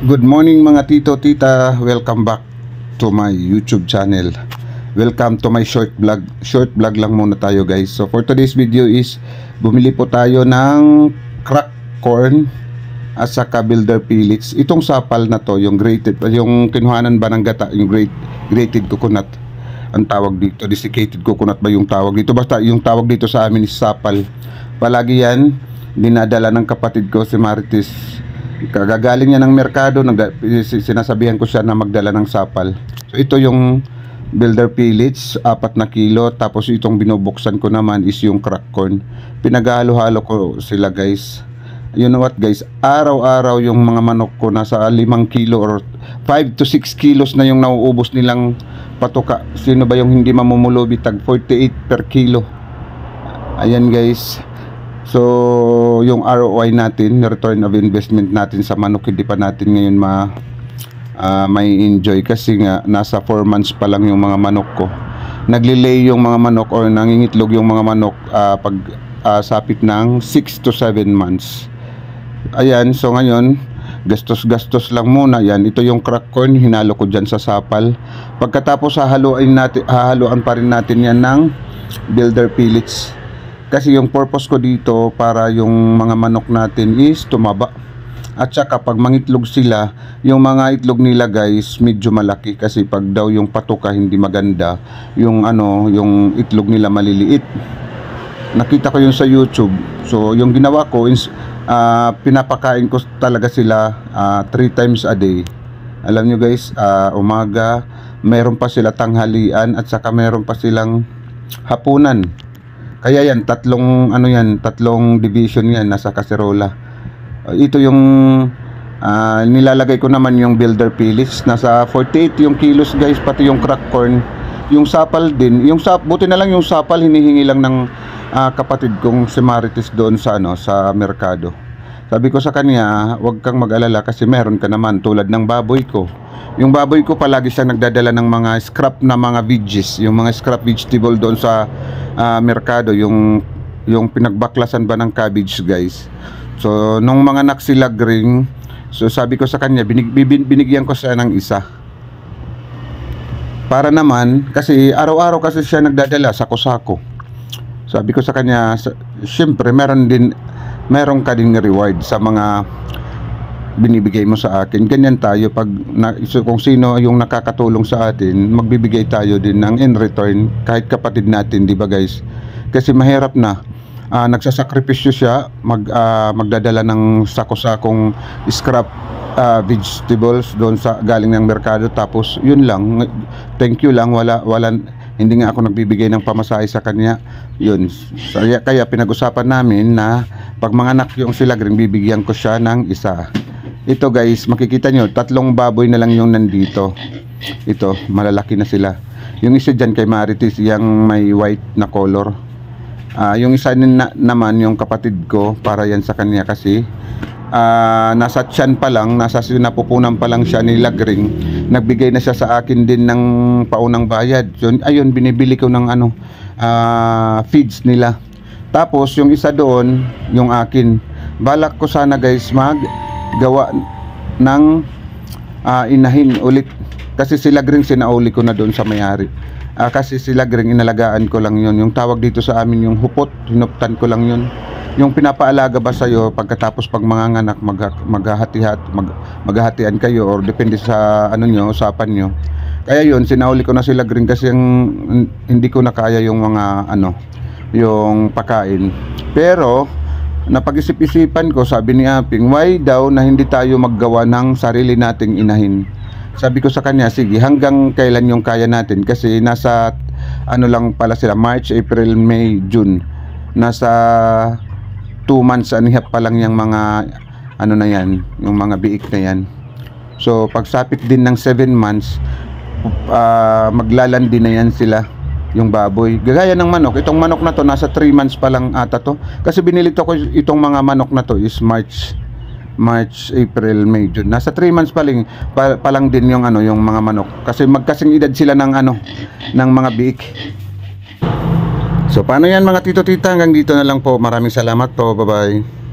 Good morning mga tito, tita. Welcome back to my YouTube channel. Welcome to my short vlog. Short vlog lang muna tayo guys. So for today's video is bumili po tayo ng crack corn at saka builder pellets. Itong sapal na to, yung grated, yung kinuhanan ba ng gata, yung grated coconut ang tawag dito. Desiccated coconut ba yung tawag dito? Basta yung tawag dito sa amin is sapal. Palagi yan dinadala ng kapatid ko si Marites. Kagagaling niya ng merkado, sinasabihan ko siya na magdala ng sapal. So ito yung builder pellets, 4 na kilo. Tapos itong binubuksan ko naman is yung crack corn. Pinaghalo-halo ko sila guys. You know what guys, araw-araw yung mga manok ko nasa 5 kilo or 5 to 6 kilos na yung nauubos nilang patuka. Sino ba yung hindi mamumulubi? Tag 48 per kilo. Ayan guys. So, yung ROI natin, return of investment natin sa manok, hindi pa natin ngayon may enjoy kasi nga nasa 4 months pa lang yung mga manok ko. Naglilay yung mga manok or nangingitlog yung mga manok pag sapit ng 6 to 7 months. Ayan, so ngayon, gastos-gastos lang muna. Yan, ito yung crack corn, hinalo ko dyan sa sapal. Pagkatapos hahaluan pa rin natin yan ng builder pellets. Kasi yung purpose ko dito para yung mga manok natin is tumaba. At saka pag mangitlog sila, yung mga itlog nila guys medyo malaki kasi pag daw yung patuka hindi maganda, yung yung itlog nila maliliit. Nakita ko yun sa YouTube. So yung ginawa ko is pinapakain ko talaga sila 3 times a day. Alam nyo guys, umaga, meron pa sila tanghalian at saka meron pa silang hapunan. Kaya yan, tatlong division yan nasa kaserola. Ito yung nilalagay ko naman yung builder pellets. Nasa 48 yung kilos guys, pati yung crack corn. Yung sapal din, buti na lang yung sapal hinihingi lang ng kapatid kong si Marites doon sa sa merkado. Sabi ko sa kanya, huwag kang mag-alala kasi meron ka naman tulad ng baboy ko. Yung baboy ko palagi siya nagdadala ng mga scrap na mga veggies, yung mga scrap vegetable doon sa merkado, yung pinagbaklasan ba ng cabbage guys. So nung mga naksilagring, so sabi ko sa kanya, binigyan ko siya ng isa. Para naman, kasi araw-araw kasi siya nagdadala sa sako-sako. Sabi ko sa kanya, syempre meron ka din reward sa mga binibigay mo sa akin. Ganyan tayo pag kung sino yung nakakatulong sa atin, magbibigay tayo din ng in return kahit kapatid natin, di ba guys? Kasi mahirap na nagsasakripisyo siya, magdadala ng sako-sakong scrap vegetables doon sa galing ng merkado, tapos yun lang, thank you lang, hindi nga ako nagbibigay ng pamasahe sa kanya. Yun, kaya pinag-usapan namin na pag mga anak yung silagring, bibigyan ko siya ng isa. Ito guys, makikita nyo, 3 baboy na lang yung nandito. Ito, malalaki na sila. Yung isa dyan kay Marites, yung may white na color. Yung isa naman, yung kapatid ko, para yan sa kanya kasi nasa tiyan pa lang, napupunan pa lang siya ni Lagring. Nagbigay na siya sa akin din ng paunang bayad. So, ayun, binibili ko ng feeds nila. Tapos yung isa doon, yung akin. Balak ko sana guys gawa ng inahin ulit. Kasi si Lagring sinauli ko na doon sa may-ari. Kasi si Lagring inalagaan ko lang yun. Yung tawag dito sa amin yung hupot, hinuptan ko lang yun. Yung pinapaalaga ba sa'yo pagkatapos pag mga anak maghahatian kayo or depende sa usapan nyo. Kaya yun, sinauli ko na si Lagring kasi hindi ko na kaya yung mga yung pakain. Pero napag-isip-isipan ko, sabi ni Aping, why daw na hindi tayo maggawa ng sarili nating inahin? Sabi ko sa kanya, sige, hanggang kailan yung kaya natin? Kasi nasa lang pala sila, March, April, May, June. Nasa 2 months and a half pa lang yung mga na yan, yung mga biik na yan. So pagsapit din ng 7 months, maglalandi na yan sila, yung baboy. Gaya ng manok, itong manok na to nasa 3 months pa lang ata to. Kasi binili ko itong mga manok na to is March, April, May, June. Nasa 3 months pa lang din yung yung mga manok. Kasi magkasing edad sila ng ng mga biik. So paano yan mga tito-tita, hanggang dito na lang po. Maraming salamat po. Bye-bye.